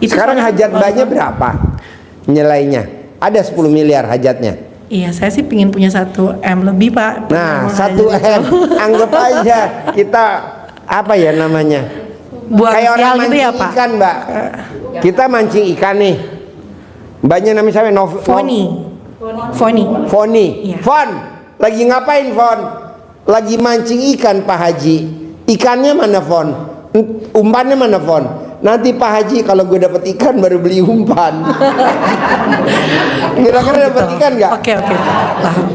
Sekarang hajat mbaknya berapa nilainya? Ada 10 miliar hajatnya. Iya, saya sih pingin punya 1 M lebih, Pak. Nah, 1 M, anggap aja kita apa ya namanya? Buat kayak orang gitu mancing ya, Pak? ikan, Mbak. Kita mancing ikan nih. Mbaknya namanya siapa? Foni. Iya. Fon, lagi ngapain, Fon? Lagi mancing ikan, Pak Haji. Ikannya mana, Fon? Umpannya mana, Fon? Nanti Pak Haji kalau gue dapet ikan baru beli umpan. Kira-kira dapet ikan nggak? Oke, paham.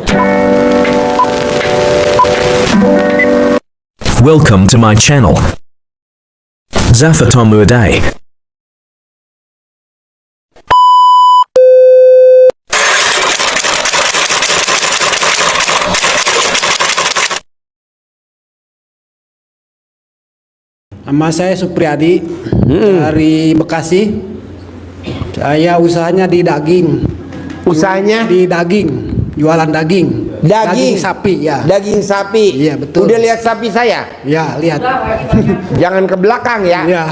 Welcome to my channel, Zafatomudai. Nama saya Supriyadi dari Bekasi. Saya usahanya di daging. Usahanya? Di daging, jualan daging. Daging sapi ya. Daging sapi. Iya, betul. Udah lihat sapi saya? Ya, lihat. Jangan ke belakang ya. Ya.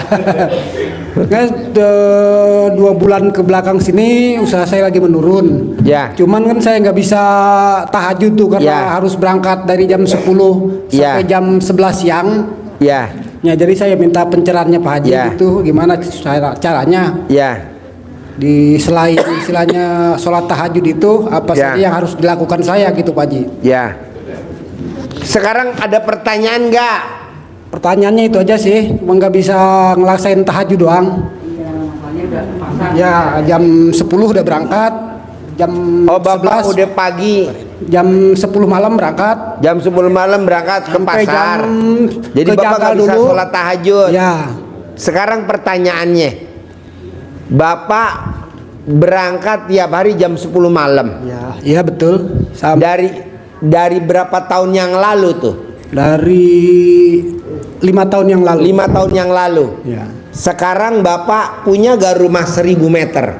Kan 2 bulan ke belakang sini usaha saya lagi menurun. Ya. Cuman kan saya nggak bisa tahajud tuh karena harus berangkat dari jam 10 sampai jam 11 siang. Ya. Ya, jadi saya minta pencerahannya Pak Haji itu gimana caranya? Ya. Di selain istilahnya sholat tahajud itu apa saja yang harus dilakukan saya gitu Pak Haji? Ya. Sekarang ada pertanyaan nggak? Pertanyaannya itu aja sih, emang nggak bisa ngelaksain tahajud doang. Ya, jam 10 udah berangkat, jam Bapak 11, udah pagi. jam 10 malam berangkat. Jam 10 malam berangkat ke pasar. Jadi Bapak nggak bisa dulu. sholat tahajud. Ya. Sekarang pertanyaannya, Bapak berangkat tiap hari jam 10 malam. Ya, iya betul. Dari berapa tahun yang lalu tuh? Dari 5 tahun yang lalu. 5 tahun yang lalu. Ya. Sekarang Bapak punya gak rumah 1000 meter?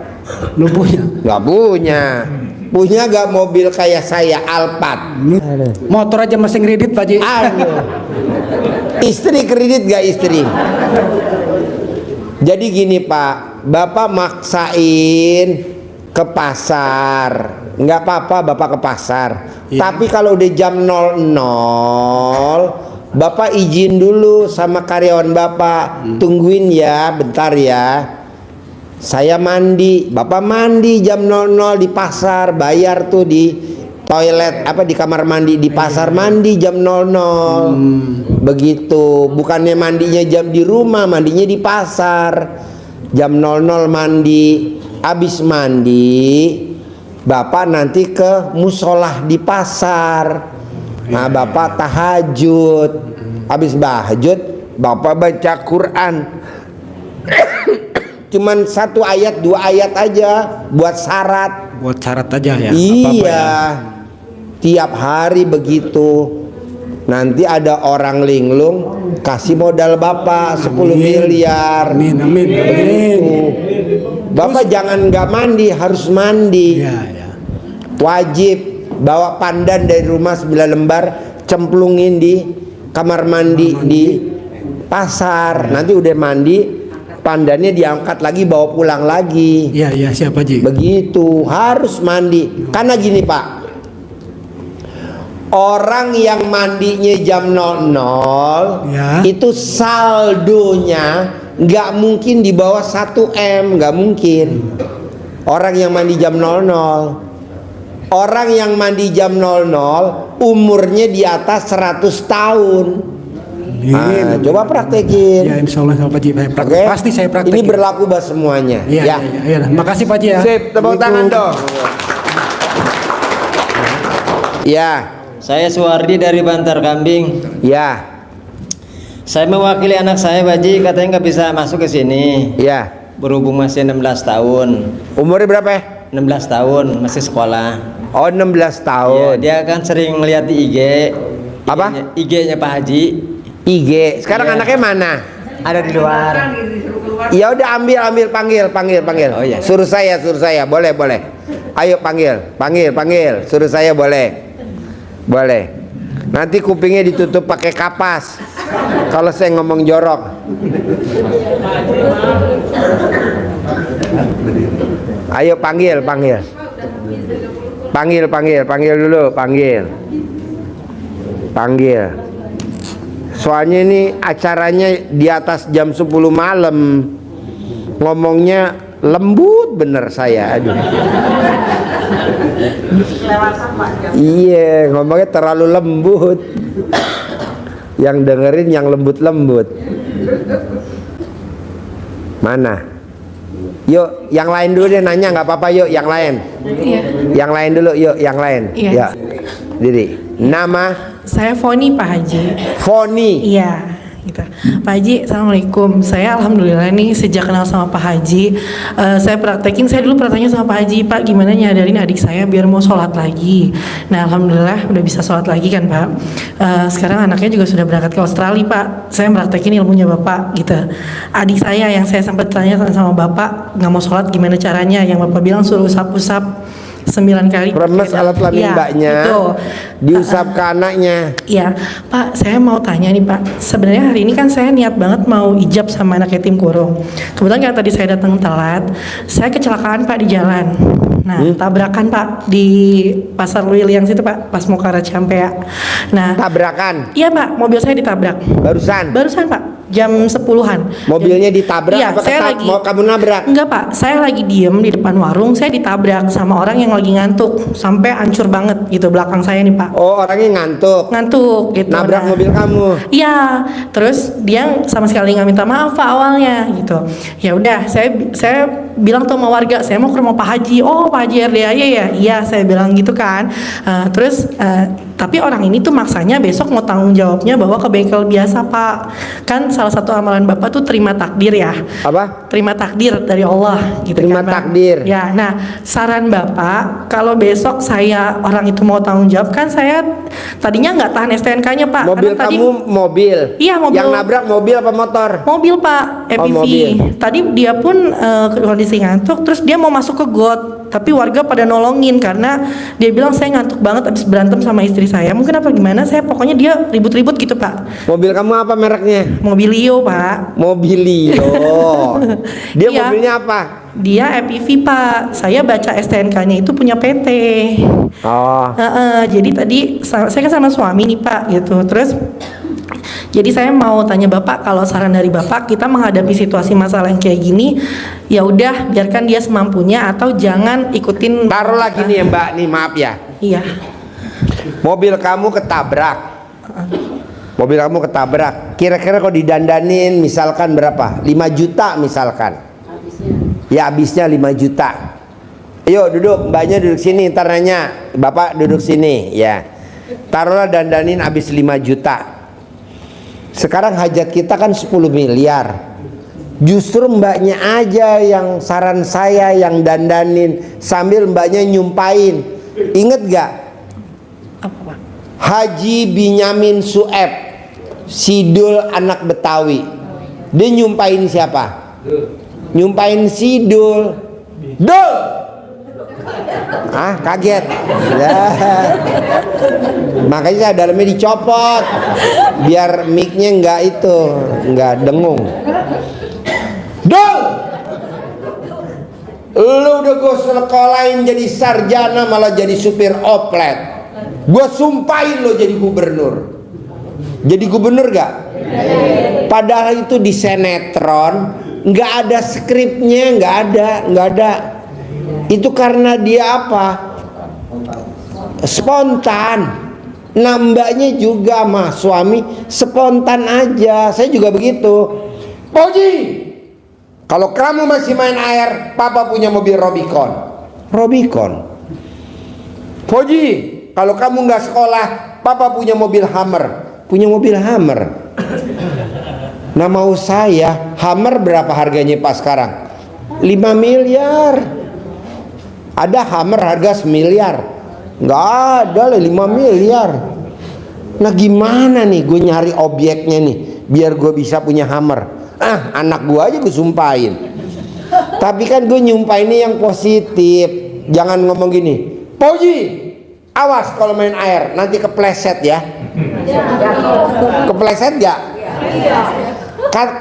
Lu punya? Gak punya. Punya gak mobil kayak saya Alphard? Motor aja masih kredit Pak Haji. Aduh. Istri kredit gak istri? Jadi gini Pak, Bapak maksain ke pasar, nggak apa-apa Bapak ke pasar. Tapi kalau udah jam 00, Bapak izin dulu sama karyawan Bapak, tungguin ya, bentar ya. Saya mandi, Bapak mandi jam 00 di pasar, bayar tuh di toilet di kamar mandi di pasar, mandi jam 00. Begitu, bukannya mandinya jam di rumah, mandinya di pasar. Jam 00 mandi, habis mandi Bapak nanti ke musolah di pasar. Nah, Bapak tahajud. Habis tahajud Bapak baca Quran. Cuman 1 ayat 2 ayat aja buat syarat. Buat syarat aja ya. Iya. Tiap hari begitu. Nanti ada orang linglung kasih modal Bapak 10 miliar. Amin. Bapak jangan nggak mandi, harus mandi. Ya. Wajib bawa pandan dari rumah 9 lembar, cemplungin di kamar mandi di pasar. Nanti udah mandi, pandannya diangkat lagi, bawa pulang lagi. Iya, siapa Ji? Begitu, harus mandi. Karena gini Pak, orang yang mandinya jam 00 itu saldonya nggak mungkin di bawah 1 M, nggak mungkin. Orang yang mandi jam 00, orang yang mandi jam 00 umurnya di atas 100 tahun. Coba praktekin. Ya, insya Allah Pak Haji, pasti saya praktekin. Ini berlaku buat semuanya. Iya. Makasih Pak Haji ya. Sip, tepuk tangan dong. Ya. Saya Suwardi dari Bantar Kambing. Ya. Saya mewakili anak saya Pak Haji, katanya nggak bisa masuk ke sini. Ya. Berhubung masih 16 tahun. Umurnya berapa ya? 16 tahun, masih sekolah. Oh, 16 tahun. Ya, dia kan sering melihat di IG. Apa? IG-nya Pak Haji. IG. Sekarang anaknya mana? Ada di luar. Ya udah, ambil panggil. Oh iya. Suruh saya. Boleh. Ayo panggil. Suruh saya boleh. Nanti kupingnya ditutup pakai kapas. Kalau saya ngomong jorok. Ayo panggil dulu, panggil. Soalnya ini acaranya di atas jam 10 malam. Ngomongnya lembut bener saya, aduh. Iya, ngomongnya terlalu lembut. Yang dengerin yang lembut-lembut. Mana? Yuk, yang lain dulu deh nanya, nggak apa-apa. Yuk, yang lain. Iya. Yang lain dulu, yuk, yang lain. Iya. Ya. Diri. Nama? Saya Foni Pak Haji. Foni. Iya, gitu. Pak Haji, assalamualaikum. Saya alhamdulillah nih sejak kenal sama Pak Haji, saya dulu prakteknya sama Pak Haji, Pak gimana nyadarin adik saya biar mau sholat lagi. Nah alhamdulillah udah bisa sholat lagi kan Pak. Sekarang anaknya juga sudah berangkat ke Australia Pak. Saya praktekin ilmunya Bapak gitu. Adik saya yang saya sempat tanya sama Bapak nggak mau sholat gimana caranya, yang Bapak bilang suruh usap-usap 9 kali. Remes alat kelamin mbaknya, diusap ke anaknya. Iya, Pak, saya mau tanya nih Pak. Sebenarnya hari ini kan saya niat banget mau ijab sama anak yatim kurung. Kebetulan karena tadi saya datang telat, saya kecelakaan Pak di jalan. Nah, tabrakan Pak di Pasar Luil yang situ Pak, pas mau ke arah Ciampea. Nah, Tabrakan. iya Pak, mobil saya ditabrak. Barusan. Pak, jam 10-an. Mobilnya ditabrak Iya, apa saya lagi, mau kamu nabrak? Enggak Pak, saya lagi diem di depan warung, saya ditabrak sama orang yang lagi ngantuk sampai hancur banget gitu belakang saya nih Pak. Oh, orangnya ngantuk. Ngantuk gitu. Nabrak Nah, mobil kamu. iya, terus dia sama sekali nggak minta maaf Pak awalnya gitu. Ya udah, saya bilang tuh sama warga, saya mau ke rumah Pak Haji. Oh Pak Haji RDA ya, iya saya bilang gitu kan. Tapi orang ini tuh maksanya besok mau tanggung jawabnya bawa ke bengkel biasa Pak. Kan salah satu amalan Bapak tuh terima takdir ya. Apa? Terima takdir dari Allah gitu Terima kan, Pak. takdir. Ya, nah saran Bapak kalau besok orang itu mau tanggung jawab, kan saya tadinya nggak tahan STNK-nya Pak. Mobil Karena kamu mobil. Iya, mobil. Yang nabrak mobil apa motor? Mobil Pak, EPV. mobil. Tadi dia pun kondisi ngantuk, terus dia mau masuk ke got, tapi warga pada nolongin karena dia bilang saya ngantuk banget abis berantem sama istri saya. Mungkin apa gimana? Pokoknya dia ribut-ribut gitu Pak. Mobil kamu apa mereknya? Mobilio Pak. Mobilio. Dia Iya. mobilnya apa? Dia EPV Pak. Saya baca STNK-nya itu punya PT. Oh. Jadi tadi saya kan sama suami nih Pak gitu. Terus jadi saya mau tanya Bapak, kalau saran dari Bapak kita menghadapi situasi masalah yang kayak gini, ya udah biarkan dia semampunya atau jangan ikutin. Taruhlah gini ya Mbak, nih maaf ya. Iya. Mobil kamu ketabrak. Mobil kamu ketabrak. Kira-kira kalau didandanin misalkan berapa? 5 juta misalkan. Ya habisnya 5 juta. Yuk duduk, mbaknya duduk sini, ntar nanya. Bapak duduk sini, ya. Taruhlah dandanin habis 5 juta. Sekarang hajat kita kan 10 miliar. Justru mbaknya aja yang saran saya yang dandanin sambil mbaknya nyumpain. Ingat gak? Apa Pak? Haji Binyamin Sueb, Sidul anak Betawi. Dia nyumpain siapa? Nyumpain Sidul. Dul. Ah, kaget. Ya. Makanya dalamnya dicopot biar mic-nya nggak dengung. Dul. Lu udah gue sekolahin jadi sarjana malah jadi supir oplet. Gue sumpahin lo jadi gubernur. Jadi gubernur gak? Padahal itu di sinetron, nggak ada skripnya, nggak ada. Itu karena dia apa? Spontan. Nah mbaknya juga mah suami spontan aja. Saya juga begitu. Poji, kalau kamu masih main air, papa punya mobil Robicon. Poji, kalau kamu nggak sekolah, papa punya mobil Hummer. Nah mau saya, Hummer berapa harganya Pak sekarang? 5 miliar. Ada Hummer harga 1 miliar. Nggak ada lah 5 miliar. Nah gimana nih gue nyari objeknya nih biar gue bisa punya Hummer? Anak gue aja gue sumpahin. Tapi kan gue nyumpahinnya yang positif. Jangan ngomong gini, Poji, awas kalau main air nanti kepleset ya. Kepleset gak?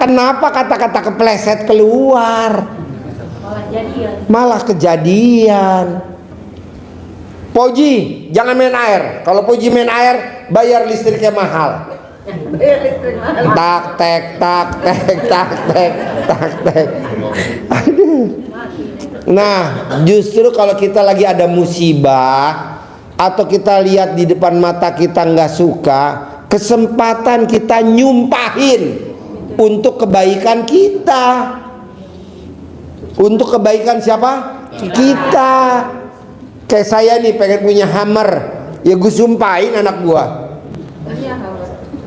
Kenapa kata-kata kepleset keluar? Malah kejadian. Poji, jangan main air. Kalau Poji main air, bayar listriknya mahal. Tak tek tak tek tak tek tak tek. Aduh. Nah, justru kalau kita lagi ada musibah atau kita lihat di depan mata kita nggak suka, kesempatan kita nyumpahin untuk kebaikan kita. Untuk kebaikan siapa? Kita. Kayak saya nih pengen punya Hummer, ya gue sumpahin anak gua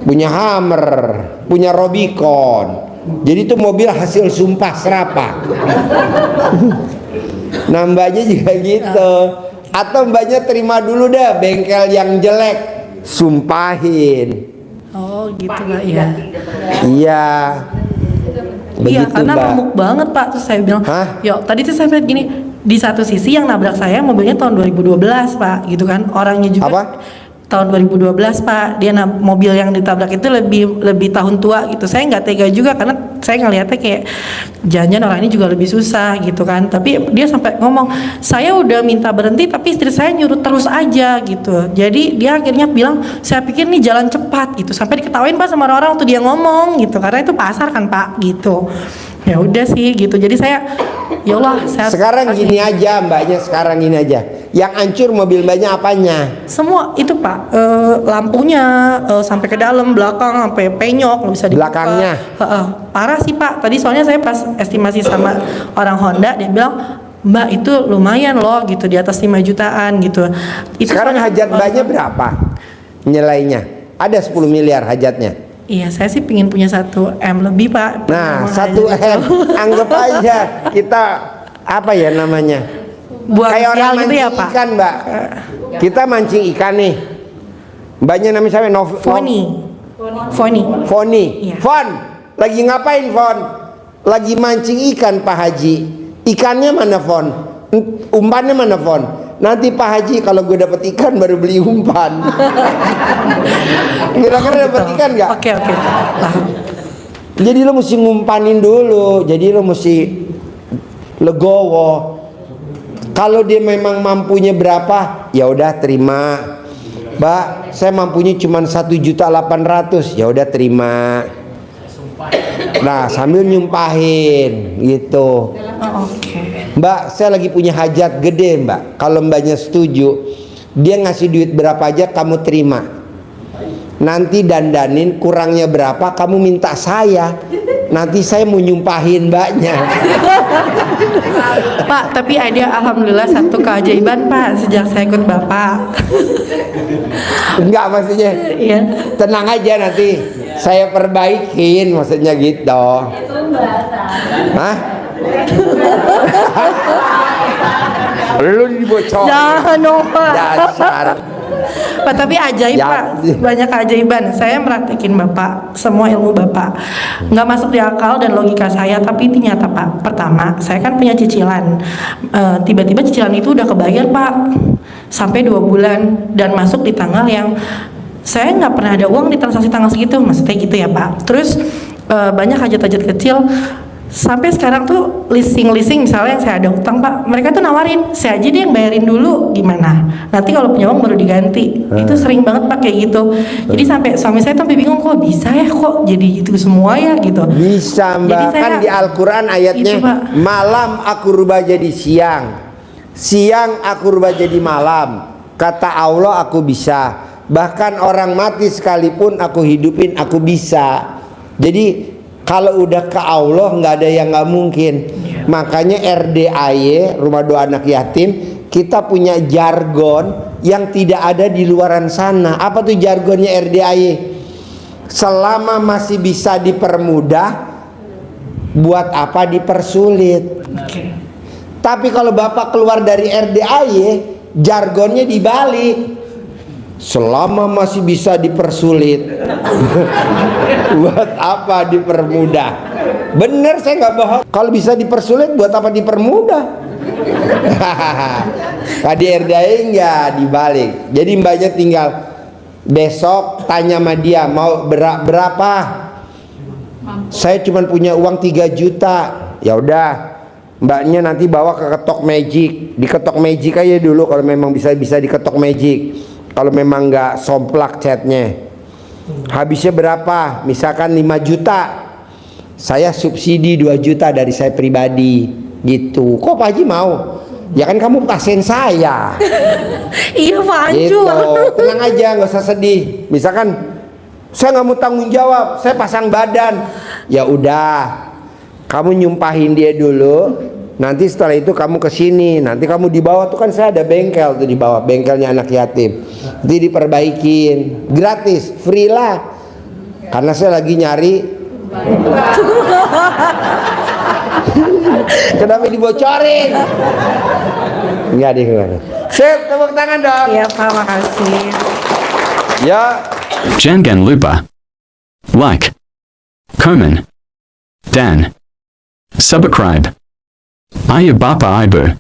punya Hummer, punya Rubicon. Jadi itu mobil hasil sumpah serapah. Nah mbaknya juga gitu. Atau mbaknya terima dulu dah bengkel yang jelek, sumpahin. Oh gitu Pak ya. Iya. Iya Begitu, karena Mbak. remuk banget Pak. Terus saya bilang, Hah? yuk tadi tuh saya lihat gini, di satu sisi yang nabrak saya mobilnya tahun 2012 Pak, gitu kan. Orangnya juga Apa? tahun 2012 Pak. Dia mobil yang ditabrak itu lebih tahun tua gitu. Saya nggak tega juga karena saya ngelihatnya kayak jangan orang ini juga lebih susah gitu kan. Tapi dia sampai ngomong, saya udah minta berhenti tapi istri saya nyuruh terus aja gitu. Jadi dia akhirnya bilang, saya pikir nih jalan cepat gitu. Sampai diketawain Pak sama orang-orang waktu dia ngomong gitu. Karena itu pasar kan Pak gitu. Ya udah sih gitu. Jadi saya, ya Allah, saya Sekarang gini aja mbaknya, sekarang gini aja. Yang hancur mobil mbaknya apanya? semua itu Pak, lampunya sampai ke dalam belakang sampai penyok nggak bisa dibuka. Belakangnya? Parah sih Pak. Tadi soalnya saya pas estimasi sama orang Honda, dia bilang Mbak itu lumayan loh gitu, di atas 5 jutaan gitu. Itu Sekarang soalnya- hajat mbaknya berapa nilainya? Ada 10 miliar hajatnya. Iya, saya sih pingin punya 1 M lebih Pak. Nah, Mau 1 hajat M, anggap aja kita apa ya namanya? buat Kayak orang sial gitu mancing ya Pak. ikan, Mbak. Kita mancing ikan nih. Mbaknya namanya siapa? Foni. Foni. Iya. Fon, lagi ngapain Fon? Lagi mancing ikan Pak Haji. Ikannya mana Fon? Umpannya mana Fon? Nanti Pak Haji kalau gue dapet ikan baru beli umpan. Kira-kira dapet ikan nggak? Oke. Lah, Jadi lo mesti ngumpanin dulu. Jadi lo mesti legowo. Kalau dia memang mampunya berapa, ya udah terima. Mbak, saya mampunya cuma 1.800.000. Ya udah terima. Nah, sambil nyumpahin gitu. oke. Mbak, saya lagi punya hajat gede, Mbak. Kalau mbaknya setuju, dia ngasih duit berapa aja kamu terima. Nanti dandanin kurangnya berapa kamu minta saya. Nanti saya mau nyumpahin mbaknya. Pak, tapi ada alhamdulillah satu keajaiban Pak sejak saya ikut Bapak. Enggak maksudnya. Iya. Tenang aja nanti saya perbaikin maksudnya gitu. Hah? Lu dibocor. Jangan dong Pak. Dasar. Pak, tapi ajaib Ya. Pak, banyak keajaiban. Saya meraktekin Bapak, semua ilmu Bapak. Nggak masuk di akal dan logika saya, tapi itu nyata Pak. Pertama, saya kan punya cicilan. Tiba-tiba cicilan itu udah kebayar Pak, sampai 2 bulan dan masuk di tanggal yang saya nggak pernah ada uang di transaksi tanggal segitu, maksudnya gitu ya Pak. Terus banyak hajat-hajat kecil. Sampai sekarang tuh leasing misalnya yang saya ada utang Pak, mereka tuh nawarin saya aja deh yang bayarin dulu, gimana nanti kalau punya uang baru diganti. Itu sering banget Pak kayak gitu. Jadi sampai suami saya sampai bingung, kok bisa ya, kok jadi gitu semua ya gitu. Bisa Mbak, Jadi saya- kan di Al-Quran ayatnya Itu, Pak. malam aku rubah jadi siang, siang aku rubah jadi malam. Kata Allah aku bisa. Bahkan orang mati sekalipun aku hidupin aku bisa. Jadi kalau udah ke Allah nggak ada yang nggak mungkin. Makanya RDAY, Rumah Doa Anak Yatim, kita punya jargon yang tidak ada di luaran sana. Apa tuh jargonnya RDAY? Selama masih bisa dipermudah, buat apa dipersulit? Oke. Tapi kalau Bapak keluar dari RDAY, jargonnya dibalik. Selama masih bisa dipersulit, buat apa dipermudah? Bener, saya nggak bohong. Kalau bisa dipersulit, buat apa dipermudah? Kalau di RDAY nggak dibalik. Jadi mbaknya tinggal besok tanya sama dia mau berapa. Saya cuma punya uang 3 juta. Ya udah, mbaknya nanti bawa ke Ketok Magic, diketok Magic aja dulu kalau memang bisa diketok Magic, kalau memang nggak somplak catnya. Habisnya berapa? Misalkan 5 juta, saya subsidi 2 juta dari saya pribadi gitu. Kok Pak Haji mau? Ya kan kamu pasien saya. Iya Pak Gitu, Anjur. tenang aja, nggak usah sedih. Misalkan saya nggak mau tanggung jawab, saya pasang badan. Ya udah, kamu nyumpahin dia dulu. Nanti setelah itu kamu ke sini. Nanti kamu di bawah tuh kan saya ada bengkel tuh di bawah, bengkelnya anak yatim. Nanti diperbaikin, gratis, free lah. Karena saya lagi nyari. Kenapa dibocorin? Enggak deh, enggak. Sip, tepuk tangan dong. Iya Pak, makasih. Ya. Jangan lupa like, comment, dan subscribe. Ayo Bapak Ibu.